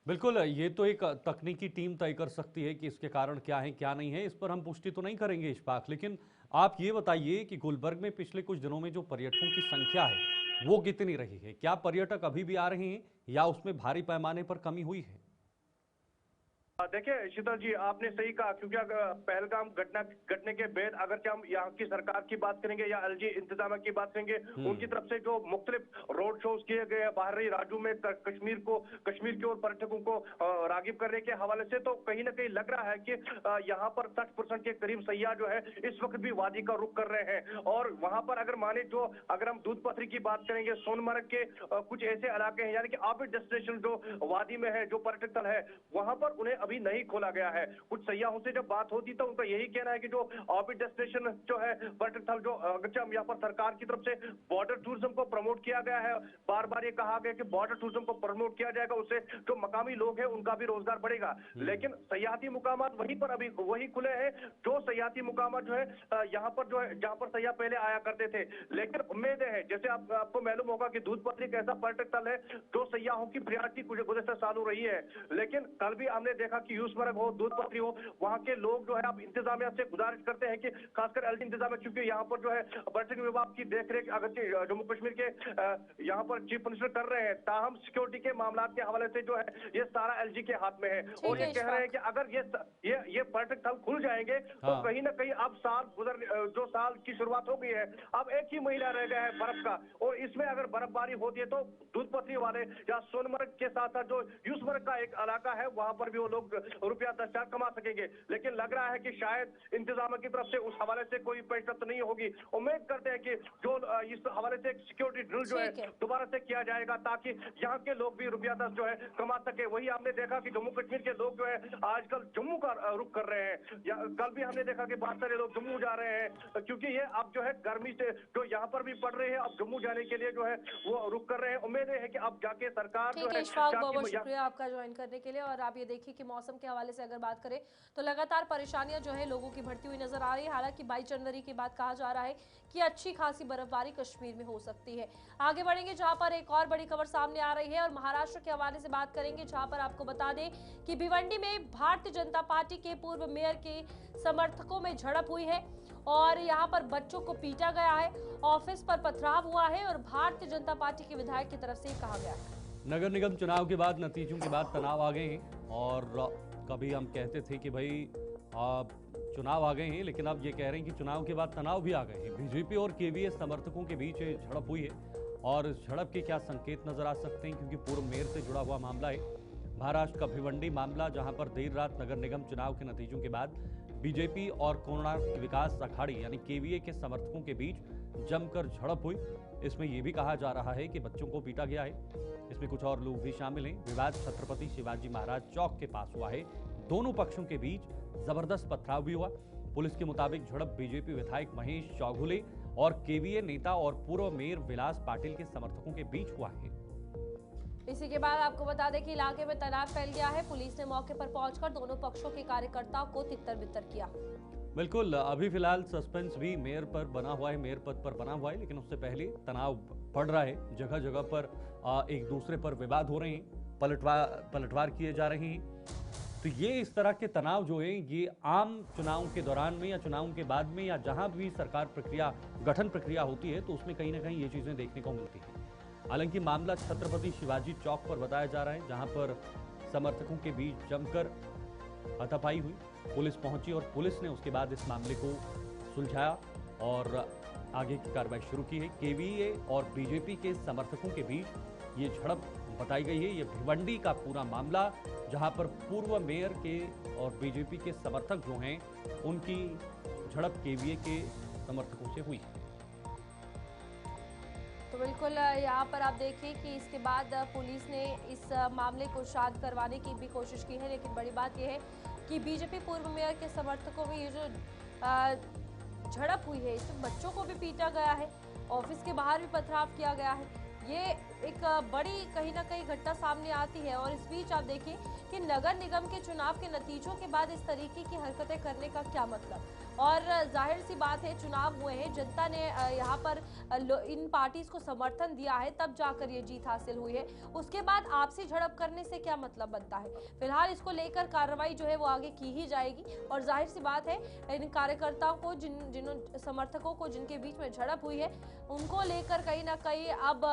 बिल्कुल, ये तो एक तकनीकी टीम तय कर सकती है कि इसके कारण क्या है क्या नहीं है, इस पर हम पुष्टि तो नहीं करेंगे इशफाक, लेकिन आप ये बताइए कि गुलबर्ग में पिछले कुछ दिनों में जो पर्यटकों की संख्या है वो कितनी रही है? क्या पर्यटक अभी भी आ रहे हैं या उसमें भारी पैमाने पर कमी हुई है?
देखिए शीतल जी, आपने सही कहा, क्योंकि अगर पहलगाम घटने के बाद अगर हम यहाँ की सरकार की बात करेंगे या एलजी इंतजाम की बात करेंगे, उनकी तरफ से जो मुख्तलिफ रोड शोज किए गए बाहरी राज्यों में कश्मीर की ओर पर्यटकों को रागिब करने के हवाले से, तो कहीं ना कहीं लग रहा है कि यहाँ पर 60% के करीब सयाह जो है इस वक्त भी वादी का रुख कर रहे हैं। और वहां पर अगर माने जो अगर हम दूध पथरी की बात करेंगे, सोनमर्ग के कुछ ऐसे इलाके हैं यानी कि आबिद डेस्टिनेशन जो वादी में है, जो पर्यटक स्थल है, वहां पर उन्हें
अभी नहीं खोला गया है। कुछ सैयाहों से जब बात होती तो उनका यही कहना है कि जो ऑर्बिट डेस्टिनेशन जो है पर्यटन स्थल, जो अगरचे हम यहाँ पर सरकार की तरफ से बॉर्डर टूरिज्म को प्रमोट किया गया है, बार बार ये कहा गया कि बॉर्डर टूरिज्म को प्रमोट किया जाएगा, उससे जो मकामी लोग हैं उनका भी रोजगार बढ़ेगा। लेकिन सयाहती मुकामात वहीं पर अभी वही खुले हैं जो सयाहती मुकामात जो है यहाँ पर जो है जहाँ पर सयाह पहले आया करते थे। लेकिन उम्मीदें हैं, जैसे आपको मालूम होगा कि दूध पत्री एक ऐसा पर्यटक स्थल है जो सयाहों की प्रायोरिटी गुज़श्ता सालों रही है। लेकिन कल भी हमने देखा कि यूसमर्ग हो, दूध पत्री हो, वहाँ के लोग जो है अब इंतजामिया से गुजारिश करते हैं कि खासकर एलजी इंतजामिया, क्योंकि यहाँ पर जो है पर्यटन विभाग की देखरेख अगरचे जम्मू कश्मीर के यहाँ पर चीफ मिनिस्टर कर रहे हैं, ताहम सिक्योरिटी के मामला के हवाले से जो है ये सारा एलजी के हाथ में है। और ये कह रहे हैं कि अगर ये पर्यटक स्थल खुल जाएंगे तो कहीं ना कहीं अब जो साल की शुरुआत हो गई है, अब एक ही महीना रह गया है बर्फ का, और इसमें अगर बर्फबारी होती है तो दूध पत्री वाले या सोनमर्ग के साथ साथ जो यूसमर्ग का एक इलाका है वहां पर भी वो लोग रुपया 10,000 कमा सकेंगे। लेकिन लग रहा है कि शायद इंतजाम की तरफ से उस हवाले से कोई पेशरफ्त नहीं होगी। उम्मीद करते हैं कि जो इस हवाले से सिक्योरिटी ड्रिल जो है दोबारा से किया जाएगा ताकि यहाँ के लोग भी रुपया 10 जो है कमा सके। वही हमने देखा कि जम्मू कश्मीर के लोग जो है आजकल जम्मू का रुख कर रहे हैं। कल भी हमने देखा कि बहुत सारे लोग जम्मू जा रहे हैं क्योंकि ये अब जो है गर्मी से जो यहाँ पर भी पड़ रही है, अब जम्मू जाने के लिए जो है वो रुख कर रहे हैं। उम्मीद है कि अब जाके सरकार जो है।
इशफाक, बहुत शुक्रिया आपका ज्वाइन करने के लिए। और आप ये देखिए कि मौसम के हवाले से अगर बात करें तो लगातार परेशानियां जो है लोगों की बढ़ती हुई नजर आ रही है। हालांकि 22 जनवरी के बाद कहा जा रहा है कि अच्छी खासी बर्फबारी कश्मीर में हो सकती है। आगे बढ़ेंगे जहां पर एक और बड़ी खबर सामने आ रही है और महाराष्ट्र के हवाले से बात करेंगे, जहां पर आपको बता दें कि भिवंडी में भारतीय जनता पार्टी के पूर्व मेयर के समर्थकों में झड़प हुई है और यहाँ पर बच्चों को पीटा गया है, ऑफिस पर पथराव हुआ है और भारतीय जनता पार्टी के विधायक की तरफ से कहा गया है।
नगर निगम चुनाव के बाद, नतीजों के बाद तनाव आ गए हैं और कभी हम कहते थे कि भाई चुनाव आ गए हैं, लेकिन अब ये कह रहे हैं कि चुनाव के बाद तनाव भी आ गए हैं। बीजेपी और केवीए समर्थकों के बीच झड़प हुई है और इस झड़प के क्या संकेत नजर आ सकते हैं, क्योंकि पूर्व मेयर से जुड़ा हुआ मामला है महाराष्ट्र का भिवंडी मामला, जहां पर देर रात नगर निगम चुनाव के नतीजों के बाद बीजेपी और कोणार्क विकास अखाड़ी यानी केवीए के समर्थकों के बीच जमकर झड़प हुई। इसमें यह भी कहा जा रहा है कि बच्चों को पीटा गया है। इसमें कुछ और लोग भी शामिल हैं। विवाद छत्रपति शिवाजी महाराज चौक के पास हुआ है। दोनों पक्षों के बीच जबरदस्त पथराव भी हुआ। पुलिस के मुताबिक झड़प बीजेपी विधायक महेश चौघुले और केवीए नेता और पूर्व मेयर विलास पाटिल के समर्थकों के बीच हुआ है।
इसी के बाद आपको बता दें कि इलाके में तनाव फैल गया है। पुलिस ने मौके पर पहुंचकर दोनों पक्षों के कार्यकर्ताओं को तितर-बितर किया।
बिल्कुल, अभी फिलहाल सस्पेंस भी मेयर पर बना हुआ है, मेयर पद पर बना हुआ है, लेकिन उससे पहले तनाव बढ़ रहा है। जगह जगह पर एक दूसरे पर विवाद हो रहे हैं, पलटवार किए जा रहे हैं। तो ये इस तरह के तनाव जो है ये आम चुनाव के दौरान में या चुनाव के बाद में या जहां भी सरकार प्रक्रिया गठन प्रक्रिया होती है तो उसमें कहीं ना कहीं ये चीजें देखने को मिलती हैं। हालांकि मामला छत्रपति शिवाजी चौक पर बताया जा रहा है, जहां पर समर्थकों के बीच जमकर हाथापाई हुई। पुलिस पहुंची और पुलिस ने उसके बाद इस मामले को सुलझाया और आगे की कार्रवाई शुरू की है। केवीए और बीजेपी के समर्थकों के बीच ये झड़प बताई गई है। ये भिवंडी का पूरा मामला, जहां पर पूर्व मेयर के और बीजेपी के समर्थक जो हैं उनकी झड़प केवीए के समर्थकों से हुई है।
तो बिल्कुल यहाँ पर आप देखिए कि इसके बाद पुलिस ने इस मामले को शांत करवाने की भी कोशिश की है, लेकिन बड़ी बात यह है कि बीजेपी पूर्व मेयर के समर्थकों में ये जो झड़प हुई है इसमें बच्चों को भी पीटा गया है, ऑफिस के बाहर भी पथराव किया गया है। ये एक बड़ी कहीं ना कहीं घटना सामने आती है और इस बीच आप देखिए कि नगर निगम के चुनाव के नतीजों के बाद इस तरीके की हरकतें करने का क्या मतलब। और जाहिर सी बात है चुनाव हुए हैं, जनता ने यहाँ पर इन पार्टीज को समर्थन दिया है, तब जाकर ये जीत हासिल हुई है। उसके बाद आपसी झड़प करने से क्या मतलब बनता है। फिलहाल इसको लेकर कार्रवाई जो है वो आगे की ही जाएगी और जाहिर सी बात है इन कार्यकर्ताओं को जिन समर्थकों को जिनके बीच में झड़प हुई है उनको लेकर कहीं ना कहीं अब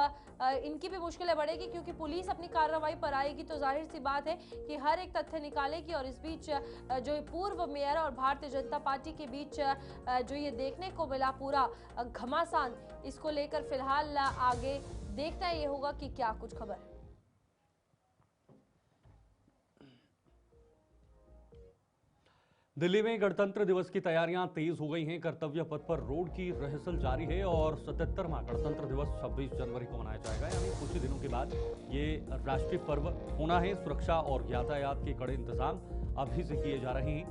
इनकी भी मुश्किलें बढ़ेगी, क्योंकि पुलिस अपनी कार्रवाई पर आएगी तो जाहिर सी बात है कि हर एक तथ्य निकालेगी। और इस बीच जो पूर्व मेयर और भारतीय जनता पार्टी के बीच जो ये देखने को मिला पूरा घमासान, इसको लेकर फिलहाल आगे देखना ये होगा कि क्या कुछ खबर है।
दिल्ली में गणतंत्र दिवस की तैयारियां तेज हो गई हैं। कर्तव्य पथ पर रोड की रिहर्सल जारी है और 77वां गणतंत्र दिवस 26 जनवरी को मनाया जाएगा, यानी कुछ ही दिनों के बाद ये राष्ट्रीय पर्व होना है। सुरक्षा और यातायात के कड़े इंतजाम अभी से किए जा रहे हैं,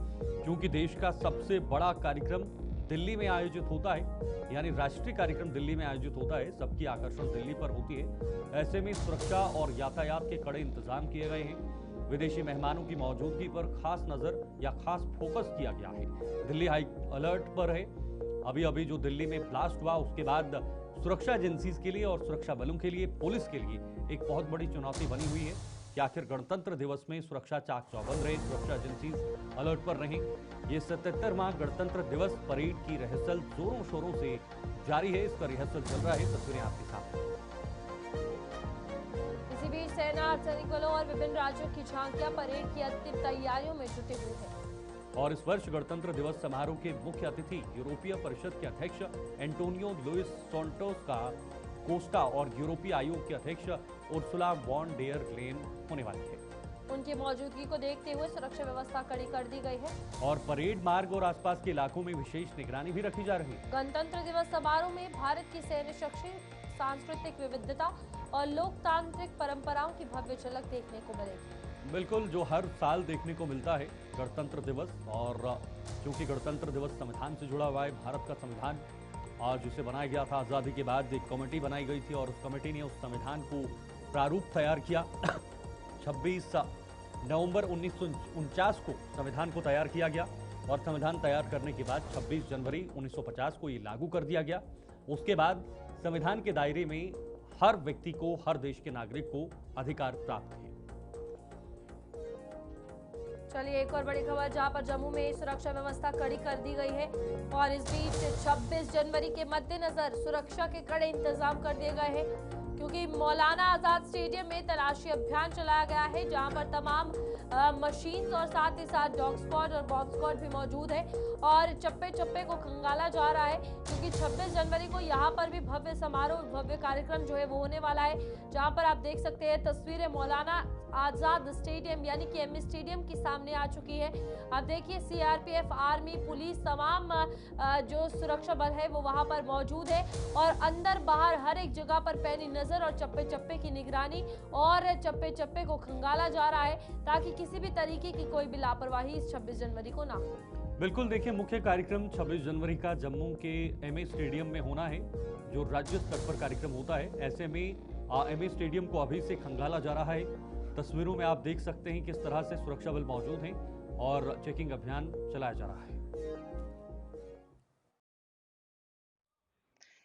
क्योंकि देश का सबसे बड़ा कार्यक्रम दिल्ली में आयोजित होता है, यानी राष्ट्रीय कार्यक्रम दिल्ली में आयोजित होता है, सबकी आकर्षण दिल्ली पर होती है। ऐसे में सुरक्षा और यातायात के कड़े इंतजाम किए गए हैं। विदेशी मेहमानों की मौजूदगी पर खास नजर या खास फोकस किया गया है। दिल्ली हाई अलर्ट पर है। अभी अभी जो दिल्ली में ब्लास्ट हुआ, उसके बाद सुरक्षा एजेंसीज के लिए और सुरक्षा बलों के लिए, पुलिस के लिए एक बहुत बड़ी चुनौती बनी हुई है कि आखिर गणतंत्र दिवस में सुरक्षा चाक चौबंद रहे, सुरक्षा एजेंसीज अलर्ट पर रहें। ये 77वां गणतंत्र दिवस परेड की रिहर्सल जोरों शोरों से जारी है। इसका रिहर्सल चल रहा है, तस्वीरें आपके सामने।
इसी बीच सेना, अर्धसैनिक बलों और विभिन्न राज्यों की झांकियां परेड की अंतिम तैयारियों में जुटी हुई है।
और इस वर्ष गणतंत्र दिवस समारोह के मुख्य अतिथि यूरोपीय परिषद के अध्यक्ष एंटोनियो लुइस सैंटोस का कोस्टा और यूरोपीय आयोग के अध्यक्ष उर्सुला वॉन डेयर लेन होने वाली है।
उनकी मौजूदगी को देखते हुए सुरक्षा व्यवस्था कड़ी कर दी गई है
और परेड मार्ग और आसपास के इलाकों में विशेष निगरानी भी रखी जा रही है।
गणतंत्र दिवस समारोह में भारत की सैन्य शक्ति, सांस्कृतिक विविधता और लोकतांत्रिक परंपराओं की भव्य झलक देखने को मिलेगी।
बिल्कुल, जो हर साल देखने को मिलता है गणतंत्र दिवस। और क्योंकि गणतंत्र दिवस संविधान से जुड़ा हुआ है, भारत का संविधान आज जिसे बनाया गया था आज़ादी के बाद, एक कमेटी बनाई गई थी और उस कमेटी ने उस संविधान को प्रारूप तैयार किया। 26 नवंबर 1949 को संविधान को तैयार किया गया और संविधान तैयार करने के बाद 26 जनवरी 1950 को ये लागू कर दिया गया। उसके बाद संविधान के दायरे में हर व्यक्ति को, हर देश के नागरिक को अधिकार प्राप्त है।
चलिए एक और बड़ी खबर, जहां पर जम्मू में सुरक्षा व्यवस्था कड़ी कर दी गई है और इस बीच 26 जनवरी के मद्देनजर सुरक्षा के कड़े इंतजाम कर दिए गए हैं, क्योंकि मौलाना आजाद स्टेडियम में तलाशी अभियान चलाया गया है, जहां पर तमाम मशीन्स और साथ ही साथ डॉग स्क्वाड और बॉम्ब स्क्वाड भी मौजूद है और चप्पे चप्पे को खंगाला जा रहा है, क्योंकि 26 जनवरी को यहां पर भी भव्य समारोह, भव्य कार्यक्रम जो है वो होने वाला है। जहां पर आप देख सकते हैं तस्वीरें मौलाना आजाद स्टेडियम यानी कि एमए स्टेडियम की सामने आ चुकी है। आप देखिए सीआरपीएफ, आर्मी, पुलिस, तमाम जो सुरक्षा बल है वो वहां पर मौजूद है और अंदर बाहर हर एक जगह पर पैनी नजर और चप्पे चप्पे की निगरानी और चप्पे चप्पे को खंगाला जा रहा है, ताकि किसी भी तरीके की कोई भी लापरवाही इस 26 जनवरी को ना हो।
बिल्कुल, देखिए मुख्य कार्यक्रम 26 जनवरी का जम्मू के एमए स्टेडियम में होना है, जो राज्य स्तर पर कार्यक्रम होता है। ऐसे में एमए स्टेडियम को अभी से खंगाला जा रहा है। तस्वीरों में आप देख सकते हैं किस तरह से सुरक्षा बल मौजूद हैं और चेकिंग अभियान चलाया जा रहा है।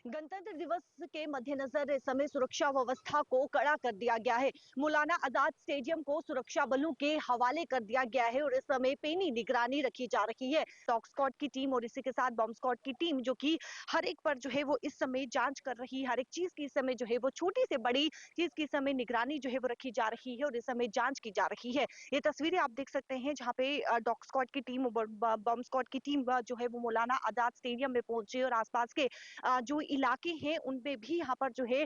गणतंत्र दिवस के मद्देनजर इस समय सुरक्षा व्यवस्था को कड़ा कर दिया गया है। मौलाना आजाद स्टेडियम को सुरक्षा बलों के हवाले कर दिया गया है और इस समय पैनी निगरानी रखी जा रही है। डॉग स्क्वाड की टीम और इसी के साथ बॉम्ब स्क्वाड की टीम जो कि हर एक पर जो है वो इस समय जांच कर रही है। हर एक चीज की इस समय जो है वो छोटी से बड़ी चीज की समय निगरानी जो है वो रखी जा रही है और इस समय जांच की जा रही है। ये तस्वीरें आप देख सकते हैं जहाँ पे डॉग स्क्वाड की टीम और बॉम्ब स्क्वाड की टीम जो है वो मौलाना आजाद स्टेडियम में पहुंचे और आसपास के जो इलाके हैं उनमें भी यहाँ पर जो है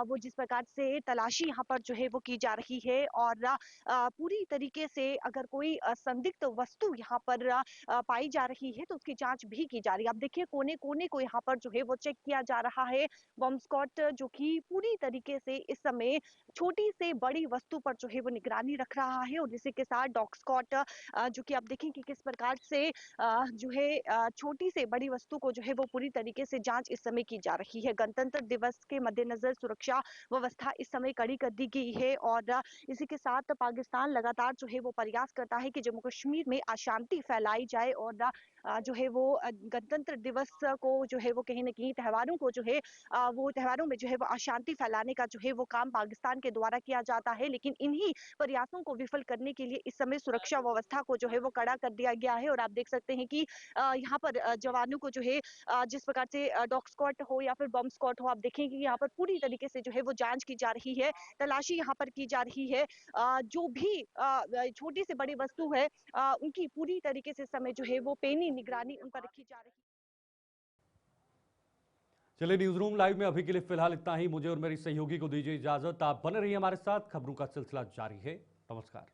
वो जिस प्रकार से तलाशी यहाँ पर जो है वो की जा रही है और पूरी तरीके से अगर कोई संदिग्ध वस्तु यहाँ पर पाई जा रही है तो उसकी जांच भी की जा रही है। आप देखिए कोने कोने को यहाँ पर जो है वो चेक किया जा रहा है। बॉम्ब स्क्वाड जो कि पूरी तरीके से इस समय छोटी से बड़ी वस्तु पर जो है वो निगरानी रख रहा है और इसी के साथ डॉग स्क्वाड जो कि आप देखें कि किस प्रकार से जो है छोटी से बड़ी वस्तु को जो है वो पूरी तरीके से जांच इस समय की जा रही है। गणतंत्र दिवस के मद्देनजर सुरक्षा व्यवस्था इस समय कड़ी कर दी गई है और इसी के साथ पाकिस्तान लगातार जो है वो प्रयास करता है कि जम्मू कश्मीर में अशांति फैलाई जाए और जो है वो गणतंत्र दिवस को जो है वो कहीं ना कहीं त्योहारों को जो है वो त्योहारों में जो है वो अशांति फैलाने का जो है वो काम पाकिस्तान के द्वारा किया जाता है। लेकिन इन्हीं प्रयासों को विफल करने के लिए इस समय सुरक्षा व्यवस्था को जो है वो कड़ा कर दिया गया है और आप देख सकते हैं कि यहाँ पर जवानों को जो है जिस प्रकार से डॉग स्क्वाड हो या फिर बॉम्ब स्क्वाड हो, आप देखेंगे यहाँ पर पूरी तरीके से जो है वो जांच की जा रही है, तलाशी यहाँ पर की जा रही है। जो भी छोटी से बड़ी वस्तु है उनकी पूरी तरीके से समय जो है वो पैनी निगरानी उन पर रखी जा रही है।
चलिए न्यूज रूम लाइव में अभी के लिए फिलहाल इतना ही। मुझे और मेरी सहयोगी को दीजिए इजाजत। आप बने रहिए हमारे साथ, खबरों का सिलसिला जारी है। नमस्कार।